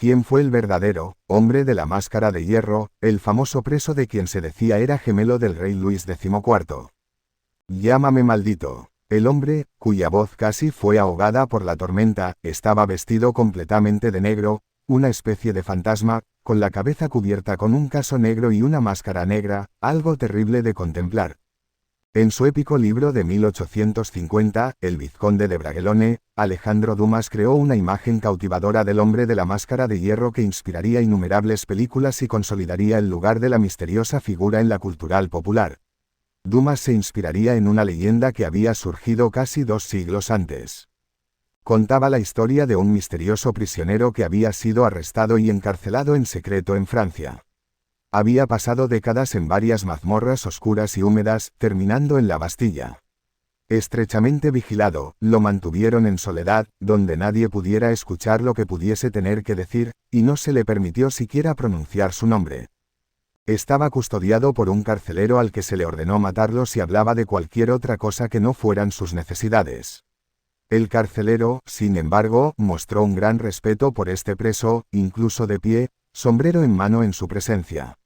¿Quién fue el verdadero hombre de la máscara de hierro, el famoso preso de quien se decía era gemelo del rey Luis XIV? Llámame maldito. El hombre, cuya voz casi fue ahogada por la tormenta, estaba vestido completamente de negro, una especie de fantasma, con la cabeza cubierta con un caso negro y una máscara negra, algo terrible de contemplar. En su épico libro de 1850, El vizconde de Bragelonne, Alejandro Dumas creó una imagen cautivadora del hombre de la máscara de hierro que inspiraría innumerables películas y consolidaría el lugar de la misteriosa figura en la cultural popular. Dumas se inspiraría en una leyenda que había surgido casi 2 siglos antes. Contaba la historia de un misterioso prisionero que había sido arrestado y encarcelado en secreto en Francia. Había pasado décadas en varias mazmorras oscuras y húmedas, terminando en la Bastilla. Estrechamente vigilado, lo mantuvieron en soledad, donde nadie pudiera escuchar lo que pudiese tener que decir, y no se le permitió siquiera pronunciar su nombre. Estaba custodiado por un carcelero al que se le ordenó matarlo si hablaba de cualquier otra cosa que no fueran sus necesidades. El carcelero, sin embargo, mostró un gran respeto por este preso, incluso de pie, sombrero en mano en su presencia.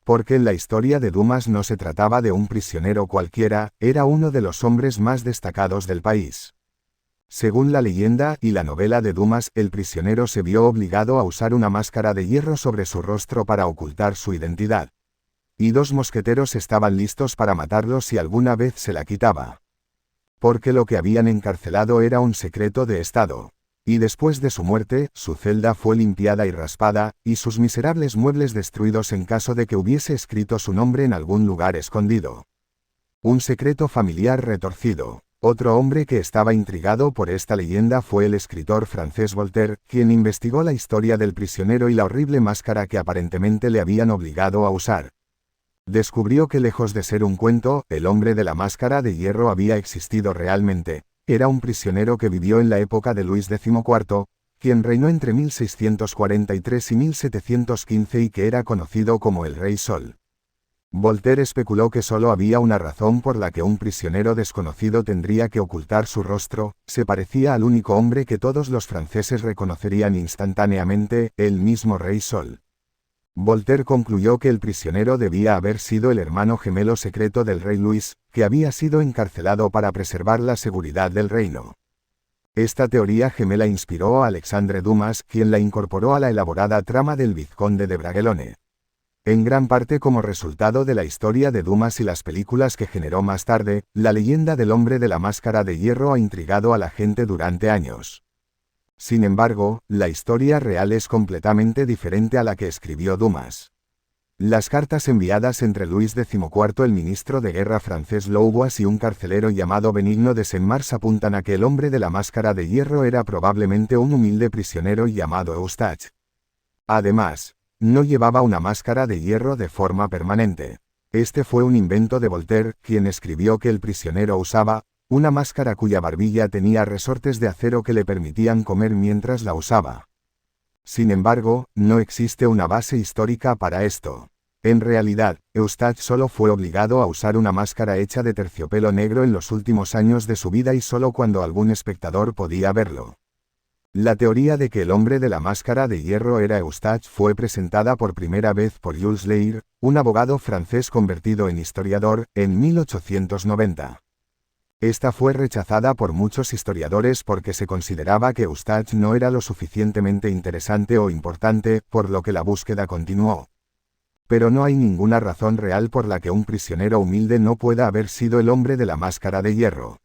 Porque en la historia de Dumas no se trataba de un prisionero cualquiera, era uno de los hombres más destacados del país. Según la leyenda y la novela de Dumas, el prisionero se vio obligado a usar una máscara de hierro sobre su rostro para ocultar su identidad. Y 2 mosqueteros estaban listos para matarlo si alguna vez se la quitaba. Porque lo que habían encarcelado era un secreto de Estado. Y después de su muerte, su celda fue limpiada y raspada, y sus miserables muebles destruidos en caso de que hubiese escrito su nombre en algún lugar escondido. Un secreto familiar retorcido. Otro hombre que estaba intrigado por esta leyenda fue el escritor francés Voltaire, quien investigó la historia del prisionero y la horrible máscara que aparentemente le habían obligado a usar. Descubrió que lejos de ser un cuento, el hombre de la máscara de hierro había existido realmente. Era un prisionero que vivió en la época de Luis XIV, quien reinó entre 1643 y 1715 y que era conocido como el Rey Sol. Voltaire especuló que solo había una razón por la que un prisionero desconocido tendría que ocultar su rostro: se parecía al único hombre que todos los franceses reconocerían instantáneamente, el mismo Rey Sol. Voltaire concluyó que el prisionero debía haber sido el hermano gemelo secreto del rey Luis, que había sido encarcelado para preservar la seguridad del reino. Esta teoría gemela inspiró a Alexandre Dumas, quien la incorporó a la elaborada trama del vizconde de Bragelonne. En gran parte como resultado de la historia de Dumas y las películas que generó más tarde, la leyenda del hombre de la máscara de hierro ha intrigado a la gente durante años. Sin embargo, la historia real es completamente diferente a la que escribió Dumas. Las cartas enviadas entre Luis XIV, el ministro de guerra francés Louvois, y un carcelero llamado Benigno de Saint-Mars apuntan a que el hombre de la máscara de hierro era probablemente un humilde prisionero llamado Eustache. Además, no llevaba una máscara de hierro de forma permanente. Este fue un invento de Voltaire, quien escribió que el prisionero usaba una máscara cuya barbilla tenía resortes de acero que le permitían comer mientras la usaba. Sin embargo, no existe una base histórica para esto. En realidad, Eustache solo fue obligado a usar una máscara hecha de terciopelo negro en los últimos años de su vida y solo cuando algún espectador podía verlo. La teoría de que el hombre de la máscara de hierro era Eustache fue presentada por primera vez por Jules Leir, un abogado francés convertido en historiador, en 1890. Esta fue rechazada por muchos historiadores porque se consideraba que Eustache no era lo suficientemente interesante o importante, por lo que la búsqueda continuó. Pero no hay ninguna razón real por la que un prisionero humilde no pueda haber sido el hombre de la máscara de hierro.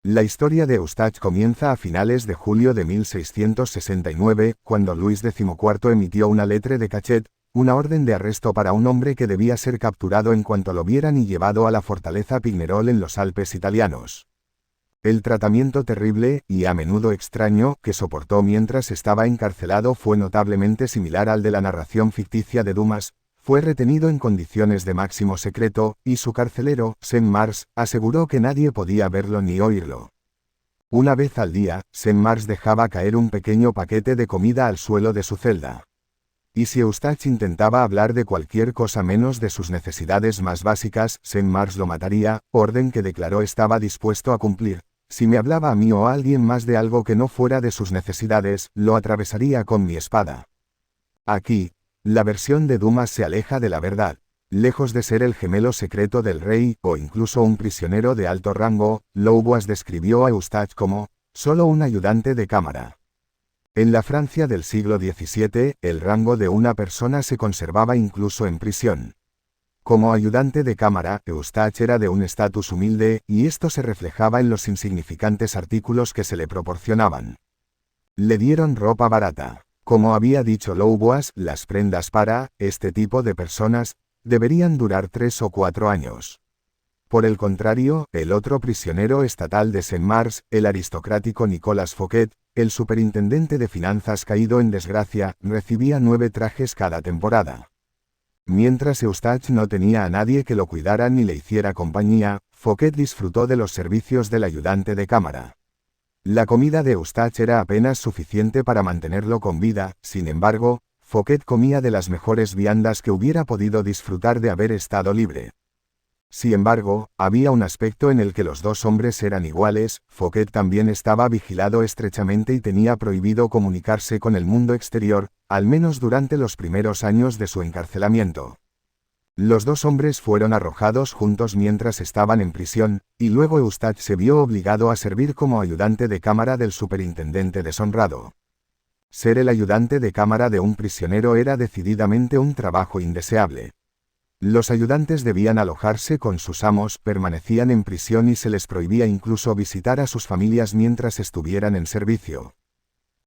La historia de Eustache comienza a finales de julio de 1669, cuando Luis XIV emitió una lettre de cachet, una orden de arresto para un hombre que debía ser capturado en cuanto lo vieran y llevado a la fortaleza Pignerol en los Alpes italianos. El tratamiento terrible, y a menudo extraño, que soportó mientras estaba encarcelado fue notablemente similar al de la narración ficticia de Dumas. Fue retenido en condiciones de máximo secreto, y su carcelero, Saint-Mars, aseguró que nadie podía verlo ni oírlo. Una vez al día, Saint-Mars dejaba caer un pequeño paquete de comida al suelo de su celda. Y si Eustache intentaba hablar de cualquier cosa menos de sus necesidades más básicas, Saint-Mars lo mataría, orden que declaró estaba dispuesto a cumplir. Si me hablaba a mí o a alguien más de algo que no fuera de sus necesidades, lo atravesaría con mi espada. Aquí, la versión de Dumas se aleja de la verdad. Lejos de ser el gemelo secreto del rey, o incluso un prisionero de alto rango, Louvois describió a Eustache como, solo un ayudante de cámara. En la Francia del siglo XVII, el rango de una persona se conservaba incluso en prisión. Como ayudante de cámara, Eustache era de un estatus humilde, y esto se reflejaba en los insignificantes artículos que se le proporcionaban. Le dieron ropa barata. Como había dicho Louvois, las prendas para este tipo de personas deberían durar 3 o 4 años. Por el contrario, el otro prisionero estatal de Saint-Mars, el aristocrático Nicolas Fouquet, el superintendente de finanzas caído en desgracia, recibía 9 trajes cada temporada. Mientras Eustache no tenía a nadie que lo cuidara ni le hiciera compañía, Fouquet disfrutó de los servicios del ayudante de cámara. La comida de Eustache era apenas suficiente para mantenerlo con vida, sin embargo, Fouquet comía de las mejores viandas que hubiera podido disfrutar de haber estado libre. Sin embargo, había un aspecto en el que los dos hombres eran iguales. Fouquet también estaba vigilado estrechamente y tenía prohibido comunicarse con el mundo exterior, al menos durante los primeros años de su encarcelamiento. Los dos hombres fueron arrojados juntos mientras estaban en prisión, y luego Eustache se vio obligado a servir como ayudante de cámara del superintendente deshonrado. Ser el ayudante de cámara de un prisionero era decididamente un trabajo indeseable. Los ayudantes debían alojarse con sus amos, permanecían en prisión y se les prohibía incluso visitar a sus familias mientras estuvieran en servicio.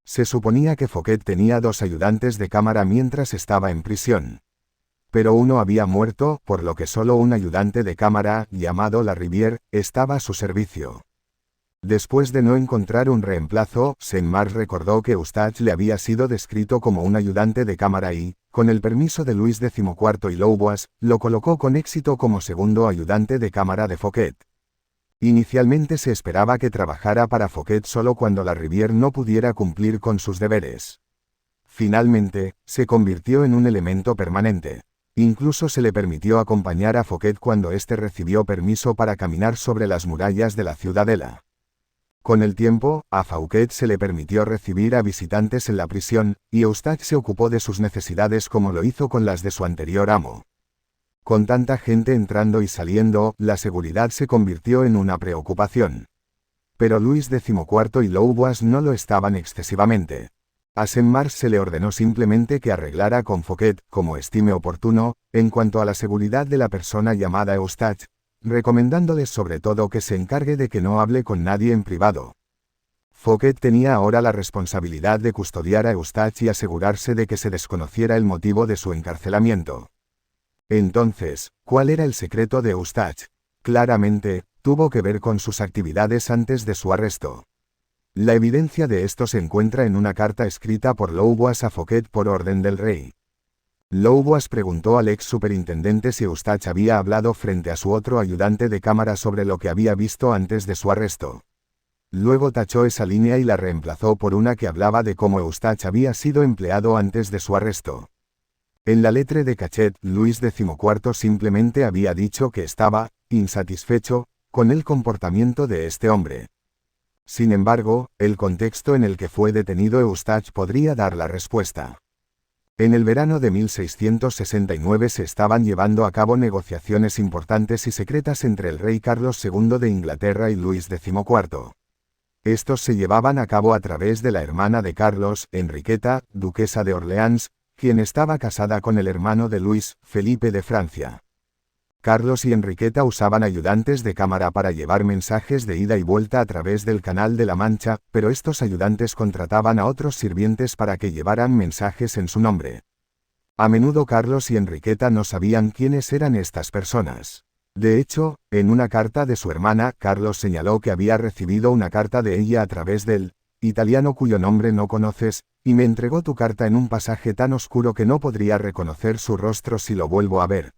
Se suponía que Fouquet tenía 2 ayudantes de cámara mientras estaba en prisión. Pero uno había muerto, por lo que solo un ayudante de cámara, llamado Larivière, estaba a su servicio. Después de no encontrar un reemplazo, Saint-Mars recordó que Eustache le había sido descrito como un ayudante de cámara y, con el permiso de Luis XIV y Louvois, lo colocó con éxito como segundo ayudante de cámara de Fouquet. Inicialmente se esperaba que trabajara para Fouquet solo cuando Larivière no pudiera cumplir con sus deberes. Finalmente, se convirtió en un elemento permanente. Incluso se le permitió acompañar a Fouquet cuando éste recibió permiso para caminar sobre las murallas de la ciudadela. Con el tiempo, a Fouquet se le permitió recibir a visitantes en la prisión, y Eustache se ocupó de sus necesidades como lo hizo con las de su anterior amo. Con tanta gente entrando y saliendo, la seguridad se convirtió en una preocupación. Pero Luis XIV y Louvois no lo estaban excesivamente. A Saint-Mars se le ordenó simplemente que arreglara con Fouquet, como estime oportuno, en cuanto a la seguridad de la persona llamada Eustache, recomendándoles sobre todo que se encargue de que no hable con nadie en privado. Fouquet tenía ahora la responsabilidad de custodiar a Eustache y asegurarse de que se desconociera el motivo de su encarcelamiento. Entonces, ¿cuál era el secreto de Eustache? Claramente, tuvo que ver con sus actividades antes de su arresto. La evidencia de esto se encuentra en una carta escrita por Louvois a Fouquet por orden del rey. Louvois preguntó al ex superintendente si Eustache había hablado frente a su otro ayudante de cámara sobre lo que había visto antes de su arresto. Luego tachó esa línea y la reemplazó por una que hablaba de cómo Eustache había sido empleado antes de su arresto. En la letra de cachet, Luis XIV simplemente había dicho que estaba insatisfecho con el comportamiento de este hombre. Sin embargo, el contexto en el que fue detenido Eustache podría dar la respuesta. En el verano de 1669 se estaban llevando a cabo negociaciones importantes y secretas entre el rey Carlos II de Inglaterra y Luis XIV. Estos se llevaban a cabo a través de la hermana de Carlos, Enriqueta, duquesa de Orleans, quien estaba casada con el hermano de Luis, Felipe de Francia. Carlos y Enriqueta usaban ayudantes de cámara para llevar mensajes de ida y vuelta a través del Canal de la Mancha, pero estos ayudantes contrataban a otros sirvientes para que llevaran mensajes en su nombre. A menudo Carlos y Enriqueta no sabían quiénes eran estas personas. De hecho, en una carta de su hermana, Carlos señaló que había recibido una carta de ella a través del italiano cuyo nombre no conoces, y me entregó tu carta en un pasaje tan oscuro que no podría reconocer su rostro si lo vuelvo a ver.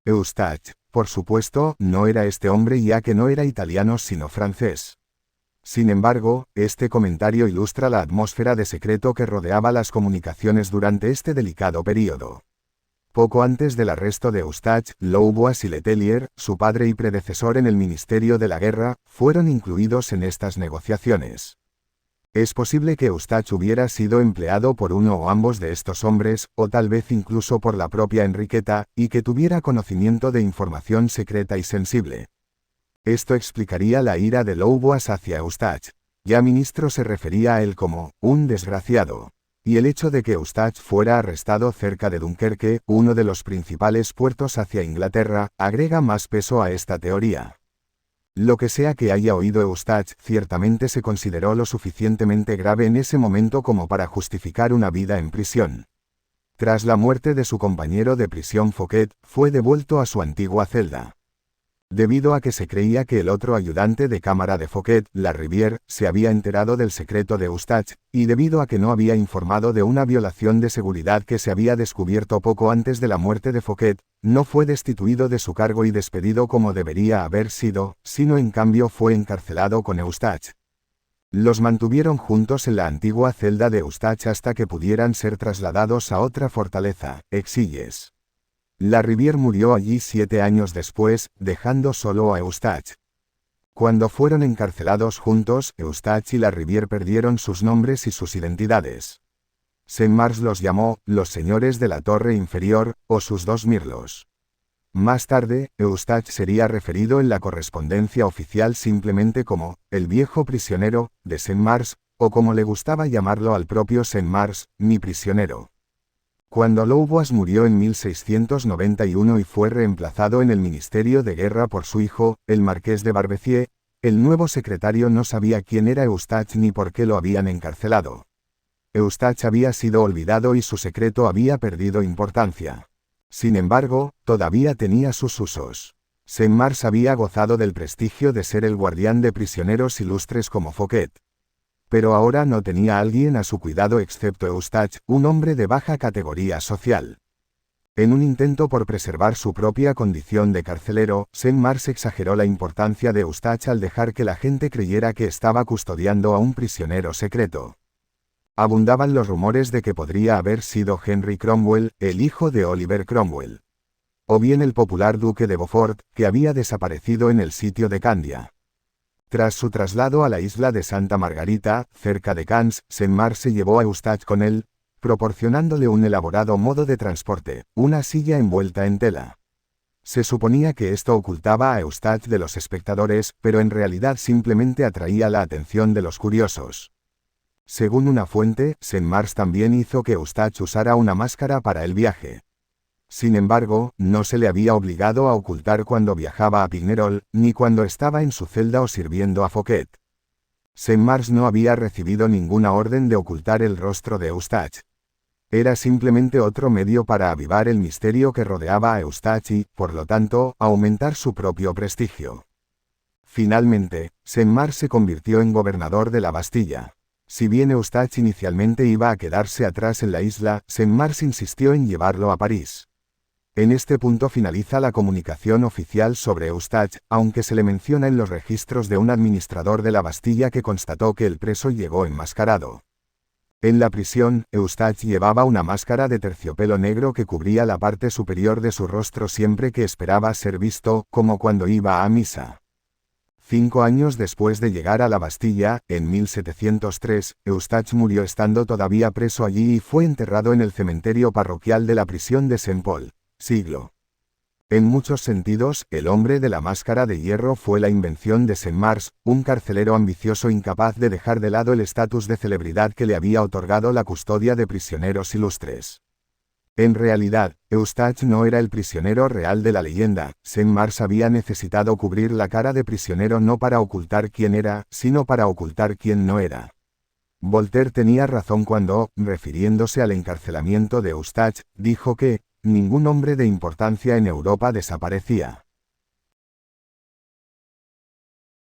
Eustache, por supuesto, no era este hombre ya que no era italiano sino francés. Sin embargo, este comentario ilustra la atmósfera de secreto que rodeaba las comunicaciones durante este delicado período. Poco antes del arresto de Eustache, Louvois y Letellier, su padre y predecesor en el Ministerio de la Guerra, fueron incluidos en estas negociaciones. Es posible que Eustache hubiera sido empleado por uno o ambos de estos hombres, o tal vez incluso por la propia Enriqueta, y que tuviera conocimiento de información secreta y sensible. Esto explicaría la ira de Louvois hacia Eustache. Ya ministro se refería a él como un desgraciado. Y el hecho de que Eustache fuera arrestado cerca de Dunkerque, uno de los principales puertos hacia Inglaterra, agrega más peso a esta teoría. Lo que sea que haya oído Eustache, ciertamente se consideró lo suficientemente grave en ese momento como para justificar una vida en prisión. Tras la muerte de su compañero de prisión Fouquet, fue devuelto a su antigua celda. Debido a que se creía que el otro ayudante de cámara de Fouquet, Larivière, se había enterado del secreto de Eustache, y debido a que no había informado de una violación de seguridad que se había descubierto poco antes de la muerte de Fouquet, no fue destituido de su cargo y despedido como debería haber sido, sino en cambio fue encarcelado con Eustache. Los mantuvieron juntos en la antigua celda de Eustache hasta que pudieran ser trasladados a otra fortaleza, Exilles. Larivière murió allí 7 años después, dejando solo a Eustache. Cuando fueron encarcelados juntos, Eustache y Larivière perdieron sus nombres y sus identidades. Saint-Mars los llamó «los señores de la torre inferior», o sus dos mirlos. Más tarde, Eustache sería referido en la correspondencia oficial simplemente como «el viejo prisionero» de Saint-Mars, o como le gustaba llamarlo al propio Saint-Mars, «mi prisionero». Cuando Louvois murió en 1691 y fue reemplazado en el Ministerio de Guerra por su hijo, el marqués de Barbecier, el nuevo secretario no sabía quién era Eustache ni por qué lo habían encarcelado. Eustache había sido olvidado y su secreto había perdido importancia. Sin embargo, todavía tenía sus usos. Saint-Mars había gozado del prestigio de ser el guardián de prisioneros ilustres como Fouquet. Pero ahora no tenía a alguien a su cuidado excepto Eustache, un hombre de baja categoría social. En un intento por preservar su propia condición de carcelero, Saint-Mars exageró la importancia de Eustache al dejar que la gente creyera que estaba custodiando a un prisionero secreto. Abundaban los rumores de que podría haber sido Henry Cromwell, el hijo de Oliver Cromwell. O bien el popular duque de Beaufort, que había desaparecido en el sitio de Candia. Tras su traslado a la isla de Santa Margarita, cerca de Cannes, Saint-Mars se llevó a Eustache con él, proporcionándole un elaborado modo de transporte, una silla envuelta en tela. Se suponía que esto ocultaba a Eustache de los espectadores, pero en realidad simplemente atraía la atención de los curiosos. Según una fuente, Saint-Mars también hizo que Eustache usara una máscara para el viaje. Sin embargo, no se le había obligado a ocultar cuando viajaba a Pignerol, ni cuando estaba en su celda o sirviendo a Fouquet. Saint-Mars no había recibido ninguna orden de ocultar el rostro de Eustache. Era simplemente otro medio para avivar el misterio que rodeaba a Eustache y, por lo tanto, aumentar su propio prestigio. Finalmente, Saint-Mars se convirtió en gobernador de la Bastilla. Si bien Eustache inicialmente iba a quedarse atrás en la isla, Saint-Mars insistió en llevarlo a París. En este punto finaliza la comunicación oficial sobre Eustache, aunque se le menciona en los registros de un administrador de la Bastilla que constató que el preso llegó enmascarado. En la prisión, Eustache llevaba una máscara de terciopelo negro que cubría la parte superior de su rostro siempre que esperaba ser visto, como cuando iba a misa. 5 años después de llegar a la Bastilla, en 1703, Eustache murió estando todavía preso allí y fue enterrado en el cementerio parroquial de la prisión de Saint-Paul. Siglo. En muchos sentidos, el hombre de la máscara de hierro fue la invención de Saint-Mars, un carcelero ambicioso incapaz de dejar de lado el estatus de celebridad que le había otorgado la custodia de prisioneros ilustres. En realidad, Eustache no era el prisionero real de la leyenda. Saint-Mars había necesitado cubrir la cara de prisionero no para ocultar quién era, sino para ocultar quién no era. Voltaire tenía razón cuando, refiriéndose al encarcelamiento de Eustache, dijo que ningún hombre de importancia en Europa desaparecía.